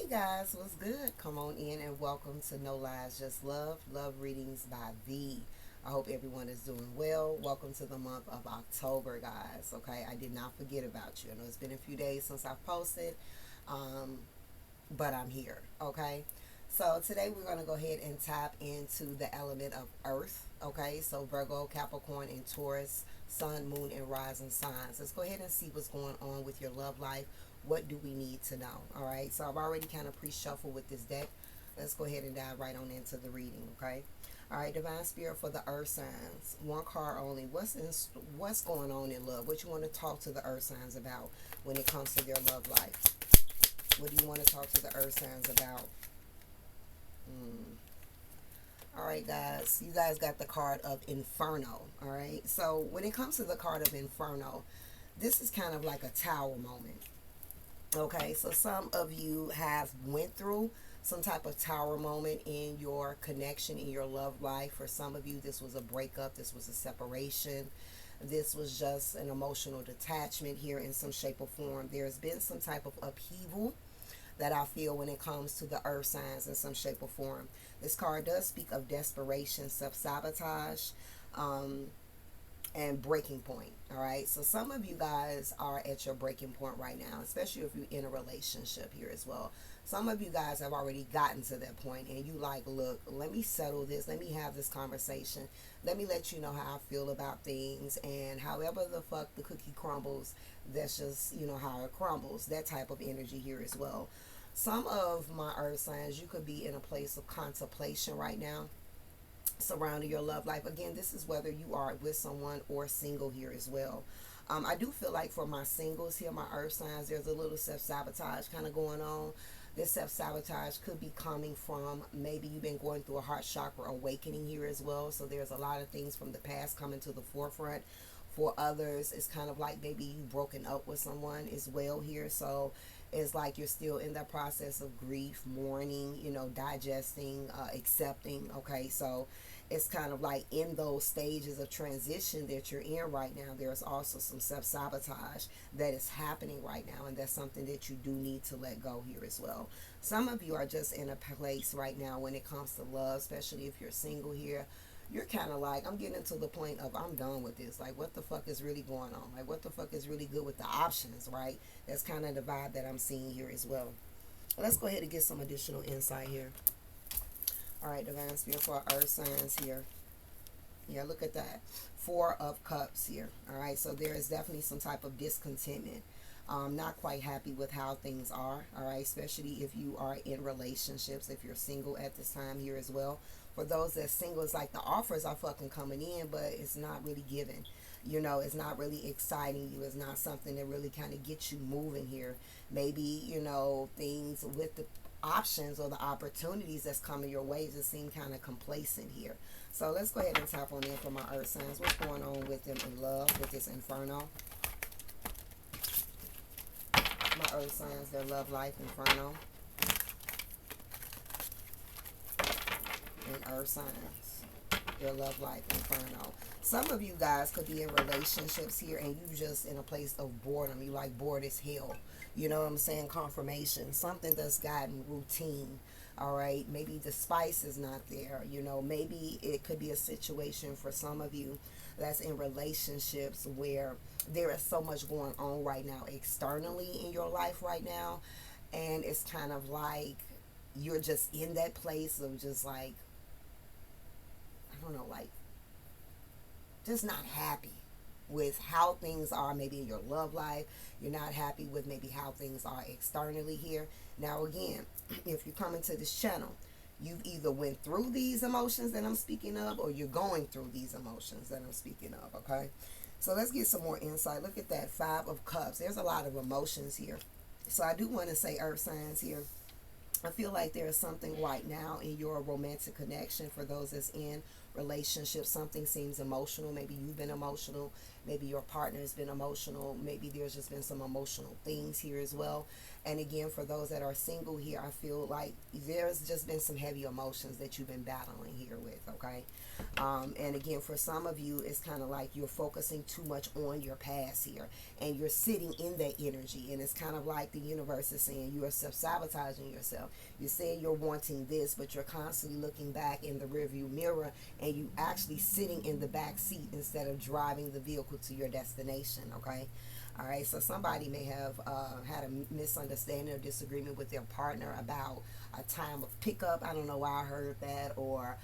Guys, what's good? Come on in and welcome to No Lies Just Love, Love Readings by V. I hope everyone is doing well. Welcome to the month of October, guys. Okay, I did not forget about you. I know it's been a few days since I've posted, um, but I'm here. Okay, so today we're going to go ahead and tap into the element of Earth. Okay, so Virgo, Capricorn, and Taurus, Sun, Moon, and Rising signs. Let's go ahead and see what's going on with your love life. What do we need to know? All right, so I've already kind of pre-shuffled with this deck. Let's go ahead and dive right on into the reading. Okay, all right, Divine Spirit for the Earth signs, one card only. What's going on in love? What you want to talk to the Earth signs about when it comes to their love life? What do you want to talk to the Earth signs about? All right, guys, you guys got the card of Inferno. All right, so when it comes to the card of Inferno, this is kind of like a tower moment. Okay, so some of you have went through some type of tower moment in your connection, in your love life. For some of you, this was a breakup, this was a separation, this was just an emotional detachment here in some shape or form. There's been some type of upheaval that I feel when it comes to the earth signs in some shape or form. This card does speak of desperation, self-sabotage, and breaking point. All right, so some of you guys are at your breaking point right now, especially if you're in a relationship here as well. Some of you guys have already gotten to that point and you like, look, let me settle this, let me have this conversation, let me let you know how I feel about things, and however the fuck the cookie crumbles, that's just, how it crumbles. That type of energy here as well. Some of my earth signs, you could be in a place of contemplation right now surrounding your love life. Again, this is whether you are with someone or single here as well. I do feel like for my singles here, my earth signs, there's a little self-sabotage kind of going on. This self-sabotage could be coming from maybe you've been going through a heart chakra awakening here as well. So there's a lot of things from the past coming to the forefront. For others, it's kind of like maybe you've broken up with someone as well here. So it's like you're still in that process of grief, mourning, digesting, accepting. Okay, so it's kind of like in those stages of transition that you're in right now, there's also some self-sabotage that is happening right now, and that's something that you do need to let go here as well. Some of you are just in a place right now when it comes to love, especially if you're single here. You're kind of like, I'm getting to the point of I'm done with this. Like, what the fuck is really going on? Like, what the fuck is really good with the options, right? That's kind of the vibe that I'm seeing here as well. Let's go ahead and get some additional insight here. All right, Divine Spirit for our earth signs here. Yeah, look at that. Four of Cups here. All right, so there is definitely some type of discontentment. Not quite happy with how things are. All right, especially if you are in relationships, if you're single at this time here as well. For those that's single, it's like the offers are fucking coming in, but it's not really given. It's not really exciting you. It's not something that really kind of gets you moving here. Maybe, things with the options or the opportunities that's coming your way just seem kind of complacent here. So let's go ahead and tap on in for my earth signs. What's going on with them in love, with this Inferno? My earth signs, their love life, Inferno. And earth signs, their love life, Inferno. Some of you guys could be in relationships here and you just in a place of boredom. You like bored as hell. You know what I'm saying? Confirmation. Something that's gotten routine. All right. Maybe the spice is not there. Maybe it could be a situation for some of you that's in relationships where there is so much going on right now externally in your life right now. And it's kind of like you're just in that place of just like, I don't know, like just not happy with how things are maybe in your love life. You're not happy with maybe how things are externally here. Now again, if you come into this channel, you've either went through these emotions that I'm speaking of or you're going through these emotions that I'm speaking of. Okay, so let's get some more insight. Look at that Five of Cups. There's a lot of emotions here. So I do want to say earth signs here, I feel like there is something right now in your romantic connection for those that's in relationships. Something seems emotional. Maybe you've been emotional. Maybe your partner has been emotional. Maybe there's just been some emotional things here as well. And again, for those that are single here, I feel like there's just been some heavy emotions that you've been battling here with, okay? And again, for some of you, it's kind of like you're focusing too much on your past here, and you're sitting in that energy, and it's kind of like the universe is saying you are self-sabotaging yourself. You're saying you're wanting this, but you're constantly looking back in the rearview mirror, and you actually sitting in the back seat instead of driving the vehicle to your destination. Okay. All right, so somebody may have had a misunderstanding or disagreement with their partner about a time of pickup. I don't know why I heard that, or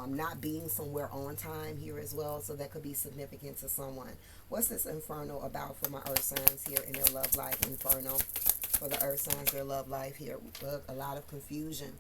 not being somewhere on time here as well. So that could be significant to someone. What's this Inferno about for my earth signs here in their love life? Inferno for the earth signs, their love life here. Look, a lot of confusion.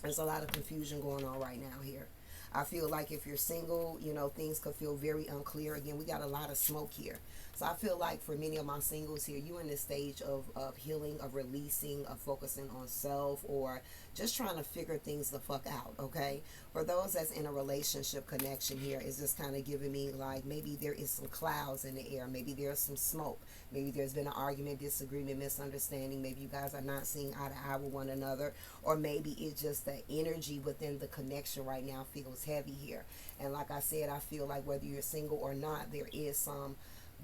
There's a lot of confusion going on right now here. I feel like if you're single, you know, things could feel very unclear. Again, we got a lot of smoke here. So I feel like for many of my singles here, you're in this stage of healing, of releasing, of focusing on self, or just trying to figure things the fuck out, okay? For those that's in a relationship connection here, it's just kind of giving me like maybe there is some clouds in the air. Maybe there's some smoke. Maybe there's been an argument, disagreement, misunderstanding. Maybe you guys are not seeing eye to eye with one another. Or maybe it's just the energy within the connection right now feels heavy here. And like I said, I feel like whether you're single or not, there is some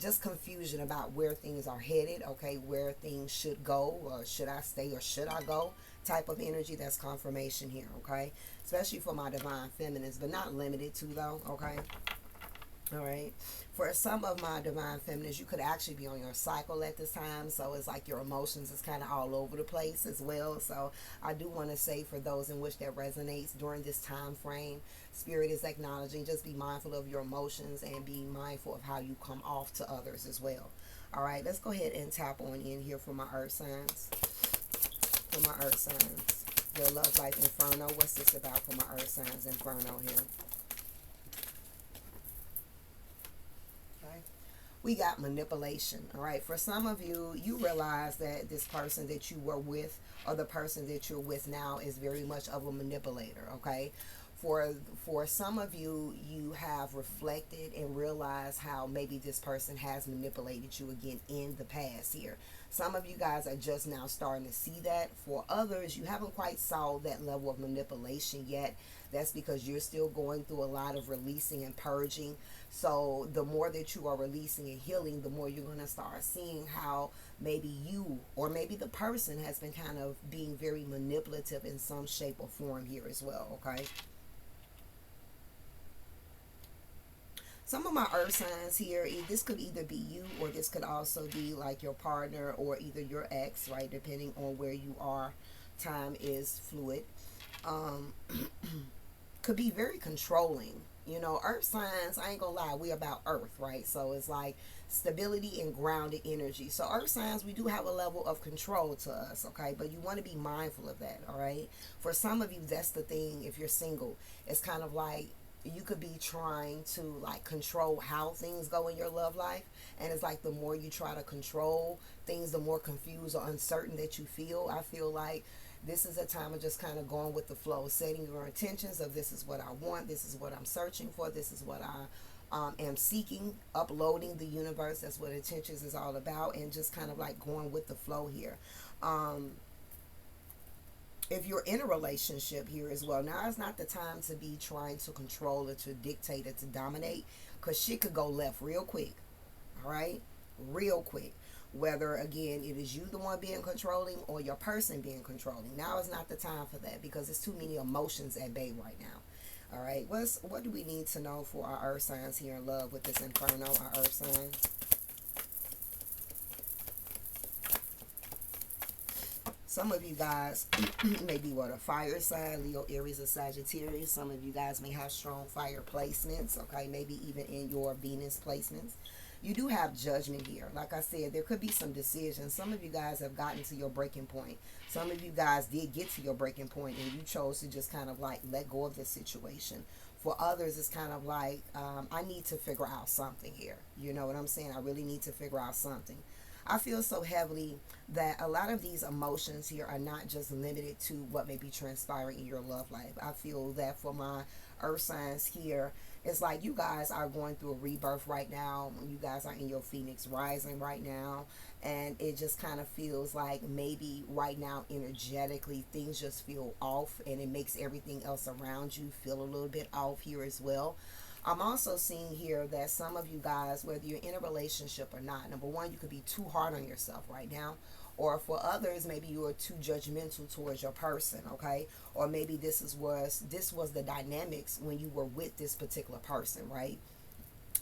just confusion about where things are headed, okay, where things should go, or should I stay or should I go type of energy. That's confirmation here, okay, especially for my divine feminines, but not limited to though, okay. All right, for some of my divine feminines, you could actually be on your cycle at this time, so it's like your emotions is kind of all over the place as well. So I do want to say, for those in which that resonates during this time frame, spirit is acknowledging, just be mindful of your emotions and be mindful of how you come off to others as well. All right, let's go ahead and tap on in here for my earth signs. For my earth signs, their love life Inferno. What's this about for my earth signs Inferno here? We got manipulation. All right, for some of you, you realize that this person that you were with, or the person that you're with now, is very much of a manipulator. Okay, for some of you, you have reflected and realized how maybe this person has manipulated you again in the past here. Some of you guys are just now starting to see that. For others, you haven't quite saw that level of manipulation yet. That's because you're still going through a lot of releasing and purging. So the more that you are releasing and healing, the more you're going to start seeing how maybe you or maybe the person has been kind of being very manipulative in some shape or form here as well, okay? Some of my earth signs here, this could either be you, or this could also be like your partner, or either your ex, right? Depending on where you are. Time is fluid. Could be very controlling. You know, earth signs, I ain't gonna lie, we about earth, right? So it's like stability and grounded energy. So earth signs, we do have a level of control to us, okay? But you want to be mindful of that, all right? For some of you, that's the thing. If you're single, it's kind of like you could be trying to like control how things go in your love life, and it's like the more you try to control things, the more confused or uncertain that you feel. I feel like this is a time of just kind of going with the flow, setting your intentions of this is what I want, this is what I'm searching for, this is what I am seeking, uploading the universe. That's what intentions is all about, and just kind of like going with the flow here. If you're in a relationship here as well, now is not the time to be trying to control or to dictate or to dominate, because shit could go left real quick. All right, real quick. Whether again it is you the one being controlling or your person being controlling, now is not the time for that, because there's too many emotions at bay right now. All right, what do we need to know for our earth signs here in love with this Inferno, our earth signs? Some of you guys may be what, a fire sign, Leo, Aries, or Sagittarius. Some of you guys may have strong fire placements, okay, maybe even in your Venus placements. You do have judgment here. Like I said, there could be some decisions. Some of you guys have gotten to your breaking point. Some of you guys did get to your breaking point, and you chose to just kind of like let go of the situation. For others, it's kind of like, I need to figure out something here. You know what I'm saying? I really need to figure out something. I feel so heavily that a lot of these emotions here are not just limited to what may be transpiring in your love life. I feel that for my earth signs here, it's like you guys are going through a rebirth right now. You guys are in your phoenix rising right now, and it just kind of feels like maybe right now energetically things just feel off, and it makes everything else around you feel a little bit off here as well. I'm also seeing here that some of you guys, whether you're in a relationship or not, number one, you could be too hard on yourself right now. Or for others, maybe you are too judgmental towards your person, okay? Or maybe this was the dynamics when you were with this particular person, right?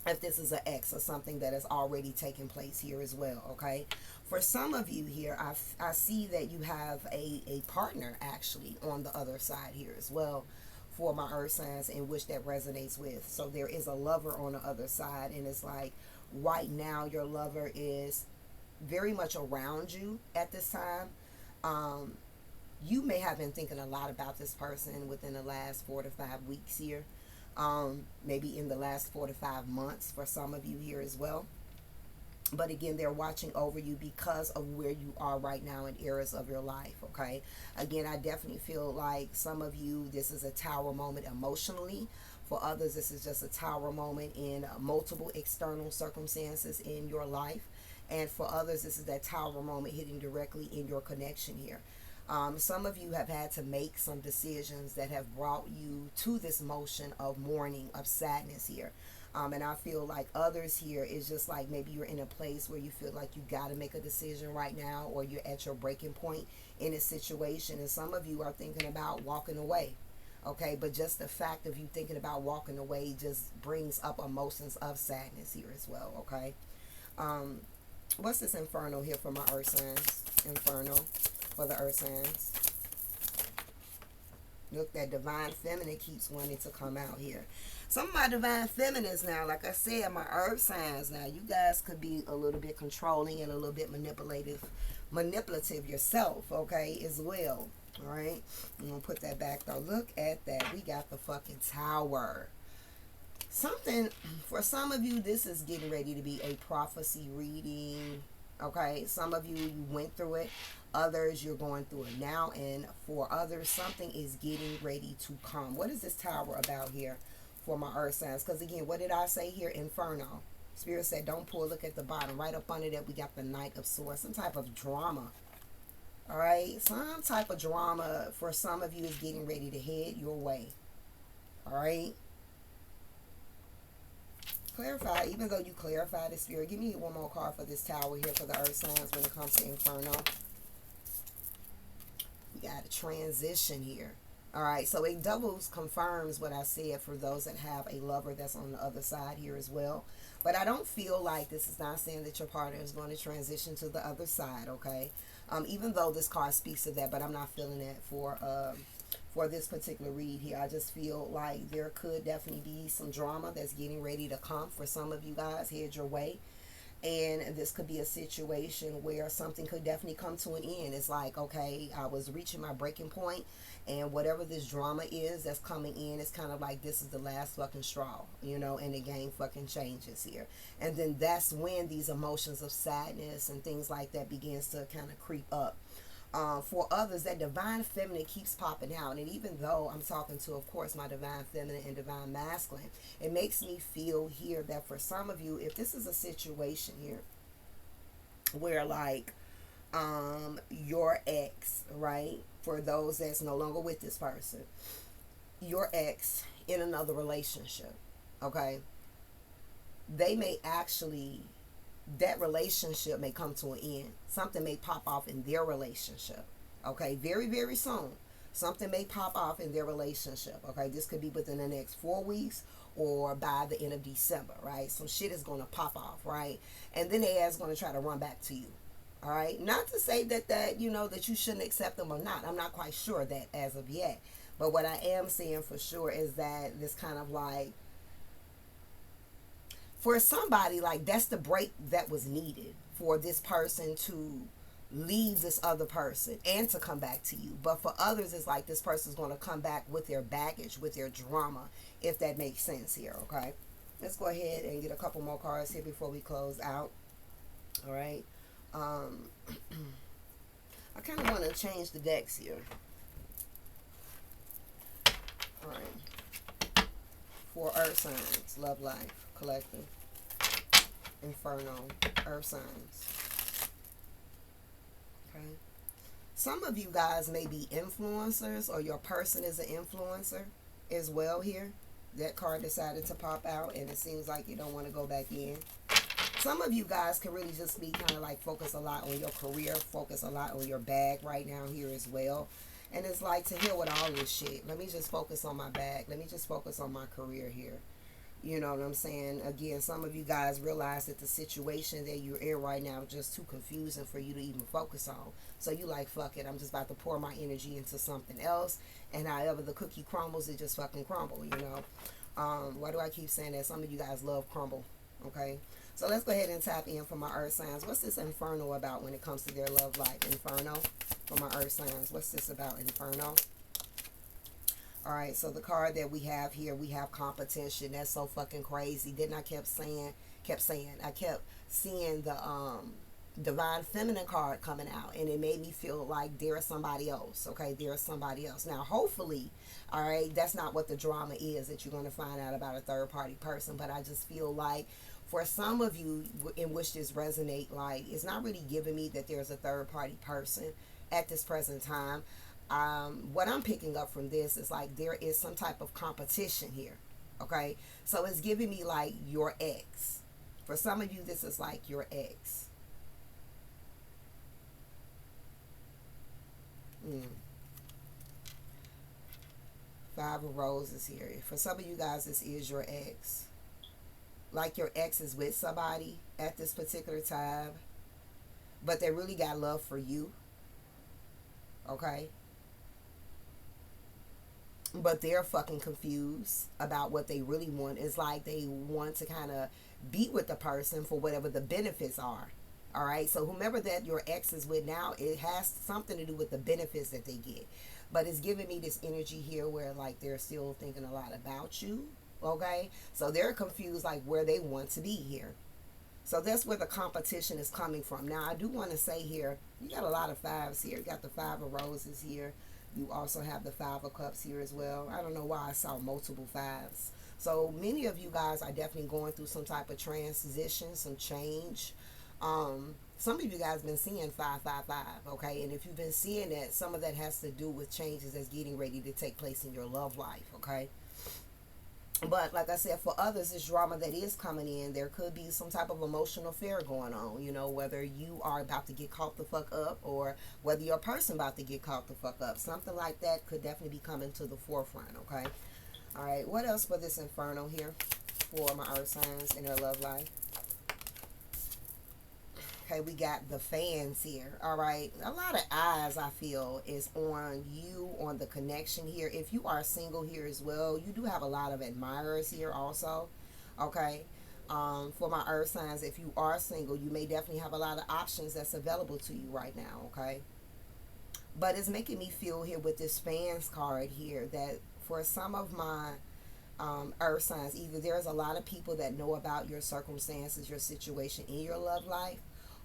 If this is an ex or something that has already taken place here as well, okay? For some of you here, I see that you have a partner actually on the other side here as well for my earth signs, in which that resonates with. So there is a lover on the other side, and it's like right now your lover is very much around you at this time. Um, you may have been thinking a lot about this person within the last 4 to 5 weeks here. Maybe in the last 4 to 5 months for some of you here as well. But again, they're watching over you because of where you are right now in eras of your life, okay? Again, I definitely feel like some of you, this is a tower moment emotionally. For others, this is just a tower moment in multiple external circumstances in your life. And for others, this is that tower moment hitting directly in your connection here. Some of you have had to make some decisions that have brought you to this motion of mourning, of sadness here. And I feel like others here is just like maybe you're in a place where you feel like you got to make a decision right now, or you're at your breaking point in a situation. And some of you are thinking about walking away. Okay, but just the fact of you thinking about walking away just brings up emotions of sadness here as well. Okay. Um, what's this inferno here for my earth signs? Inferno for the earth signs. Look, that divine feminine keeps wanting to come out here. Some of my divine feminines now, like I said, my earth signs now, you guys could be a little bit controlling and a little bit manipulative yourself, okay, as well. All right, I'm gonna put that back though. Look at that. We got the fucking tower. Something for some of you, this is getting ready to be a prophecy reading. Okay, some of you went through it, others you're going through it now, and for others something is getting ready to come. What is this tower about here for my earth signs? Because again, what did I say here? Inferno. Spirit said don't pull. Look at the bottom. Right up under that we got the Knight of Swords. Some type of drama. All right, some type of drama for some of you is getting ready to head your way. All right, clarify. Even though you clarified the spirit, give me one more card for this tower here for the earth signs when it comes to inferno. We got a transition here. All right, so it doubles confirms what I said for those that have a lover that's on the other side here as well. But I don't feel like this is not saying that your partner is going to transition to the other side, okay? Even though this card speaks to that, but I'm not feeling that for this particular read here. I just feel like there could definitely be some drama that's getting ready to come for some of you guys. Head your way. And this could be a situation where something could definitely come to an end. It's like, okay, I was reaching my breaking point, and whatever this drama is that's coming in, it's kind of like this is the last fucking straw, you know, and the game fucking changes here. And then that's when these emotions of sadness and things like that begins to kind of creep up. For others, that divine feminine keeps popping out. And even though I'm talking to, of course, my divine feminine and divine masculine, it makes me feel here that for some of you, if this is a situation here where like your ex, right, for those that's no longer with this person, your ex in another relationship, okay, they may actually, that relationship may come to an end. Something may pop off in their relationship. Okay, very, very soon. Something may pop off in their relationship. Okay, this could be within the next 4 weeks or by the end of December, right? Some shit is going to pop off, right? And then they ass going to try to run back to you. All right, not to say that you know that you shouldn't accept them or not. I'm not quite sure that as of yet. But what I am saying for sure is that this kind of like, for somebody, like that's the break that was needed for this person to leave this other person and to come back to you. But for others, it's like this person's going to come back with their baggage, with their drama, if that makes sense here. Okay, let's go ahead and get a couple more cards here before we close out. All right, Um, I kind of want to change the decks here. All right. For earth signs, love life, collective, inferno, earth signs. Okay. Some of you guys may be influencers, or your person is an influencer as well here. That card decided to pop out, and it seems like you don't want to go back in. Some of you guys can really just be kind of like focus a lot on your career, focus a lot on your bag right now here as well. And it's like, to hell with all this shit. Let me just focus on my bag. Let me just focus on my career here. You know what I'm saying? Again, some of you guys realize that the situation that you're in right now is just too confusing for you to even focus on. So you like, fuck it, I'm just about to pour my energy into something else. And however the cookie crumbles, it just fucking crumble, you know? Why do I keep saying that? Some of you guys love crumble, okay? So let's go ahead and tap in for my earth signs. What's this inferno about when it comes to their love life? Inferno for my earth signs. What's this about, inferno? All right, so the card that we have here, we have competition. That's so fucking crazy. Didn't I kept saying, I kept seeing the divine feminine card coming out, and it made me feel like there is somebody else. Okay, there is somebody else. Now, hopefully, all right, that's not what the drama is that you're going to find out about a third party person, but I just feel like for some of you in which this resonate, like, it's not really giving me that there's a third party person at this present time. What I'm picking up from this is like there is some type of competition here. Okay, so it's giving me like your ex. For some of you, this is like your ex. Five of Roses here. For some of you guys, this is your ex. Like your ex is with somebody at this particular time, but they really got love for you. Okay, but they're fucking confused about what they really want. It's like they want to kind of be with the person for whatever the benefits are. All right, so whomever that your ex is with now, it has something to do with the benefits that they get. But it's giving me this energy here where like they're still thinking a lot about you. Okay, so they're confused like where they want to be here. So that's where the competition is coming from. Now, I do want to say here, you got a lot of fives here. You got the Five of Roses here. You also have the Five of Cups here as well. I don't know why I saw multiple fives. So many of you guys are definitely going through some type of transition, some change. Some of you guys been seeing 555, okay? And if you've been seeing that, some of that has to do with changes that's getting ready to take place in your love life, okay? But like I said, for others, this drama that is coming in, there could be some type of emotional affair going on. You know, whether you are about to get caught the fuck up or whether your person about to get caught the fuck up. Something like that could definitely be coming to the forefront, okay? All right, what else for this inferno here for my earth signs in their love life? Okay, we got the fans here. All right, a lot of eyes I feel is on you, on the connection here. If you are single here as well, you do have a lot of admirers here also. Okay, for my earth signs, if you are single, you may definitely have a lot of options that's available to you right now. Okay, but it's making me feel here with this fans card here that for some of my earth signs, either there's a lot of people that know about your circumstances, your situation in your love life,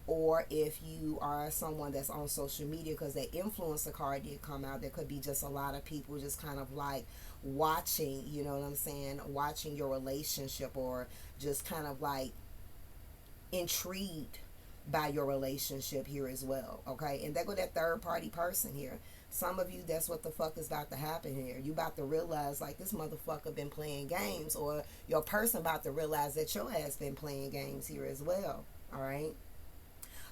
or if you are someone that's on social media, because that influencer card did come out, there could be just a lot of people just kind of like watching, you know what I'm saying, watching your relationship, or just kind of like intrigued by your relationship here as well. Okay, and there go that third party person here. Some of you, that's what the fuck is about to happen here. You about to realize like this motherfucker been playing games, or your person about to realize that your ass been playing games here as well. All right,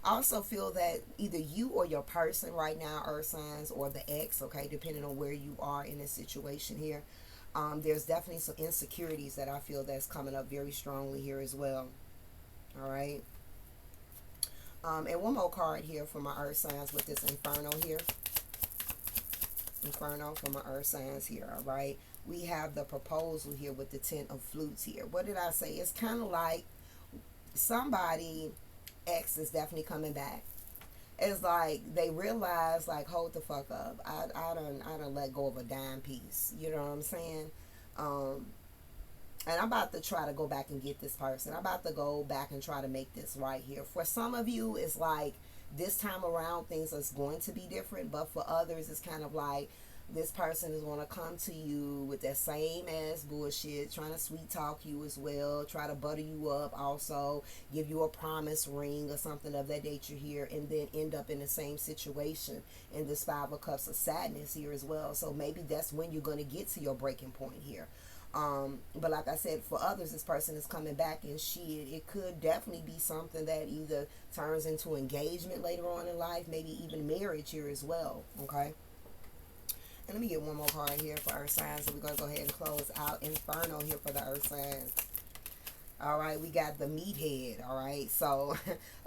I also feel that either you or your person right now, earth signs, or the ex, okay, depending on where you are in this situation here, there's definitely some insecurities that I feel that's coming up very strongly here as well. All right, and one more card here for my earth signs with this inferno here. Inferno for my earth signs here. All right, we have the proposal here with the Ten of Flutes here. What did I say? It's kind of like somebody ex is definitely coming back. It's like they realize like, hold the fuck up, I done let go of a dime piece, you know what I'm saying? And I'm about to try to go back and get this person. I'm about to go back and try to make this right here. For some of you, it's like This time around, things is going to be different, but for others, it's kind of like this person is going to come to you with that same ass bullshit, trying to sweet talk you as well, try to butter you up, also give you a promise ring or something of that nature here, and then end up in the same situation in this Five of Cups of sadness here as well. So maybe that's when you're going to get to your breaking point here. But like I said, for others, this person is coming back and shit. It could definitely be something that either turns into engagement later on in life, maybe even marriage here as well. Okay. And let me get one more card here for Earth signs. So we're going to go ahead and close out Inferno here for the Earth signs. All right, we got the meathead. All right, so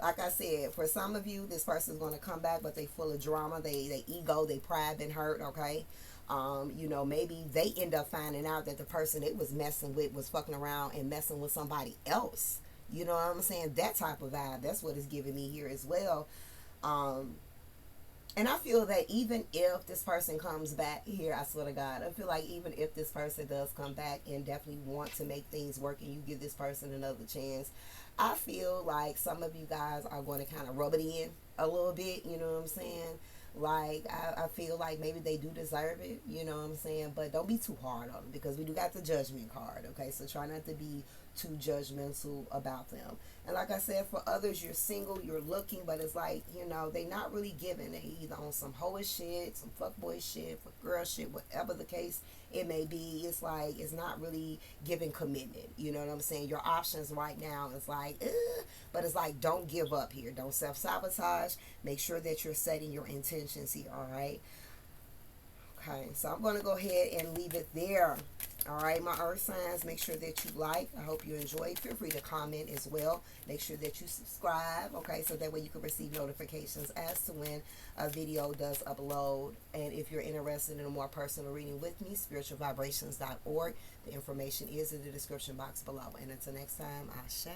like I said, for some of you, this person is going to come back, but they full of drama. They ego, they pride been hurt. Okay, you know, maybe they end up finding out that the person it was messing with was fucking around and messing with somebody else. You know what I'm saying? That type of vibe. That's what it's giving me here as well. And I feel that even if this person comes back here, I swear to God, I feel like even if this person does come back and definitely want to make things work and you give this person another chance, I feel like some of you guys are going to kind of rub it in a little bit, you know what I'm saying? Like, I feel like maybe they do deserve it, you know what I'm saying? But don't be too hard on them because we do got the judgment card, okay? So try not to be too judgmental about them. And like I said, for others, you're single, you're looking, but it's like, you know, they not really giving. They either on some hoish shit, some fuckboy shit, for girl shit, whatever the case it may be. It's like, it's not really giving commitment. You know what I'm saying? Your options right now is like, but it's like, don't give up here. Don't self-sabotage. Make sure that you're setting your intentions here, all right? Okay, so I'm going to go ahead and leave it there. All right, my earth signs, make sure that you like. I hope you enjoyed. Feel free to comment as well. Make sure that you subscribe, okay, so that way you can receive notifications as to when a video does upload. And if you're interested in a more personal reading with me, spiritualvibrations.org. The information is in the description box below. And until next time, Ashe.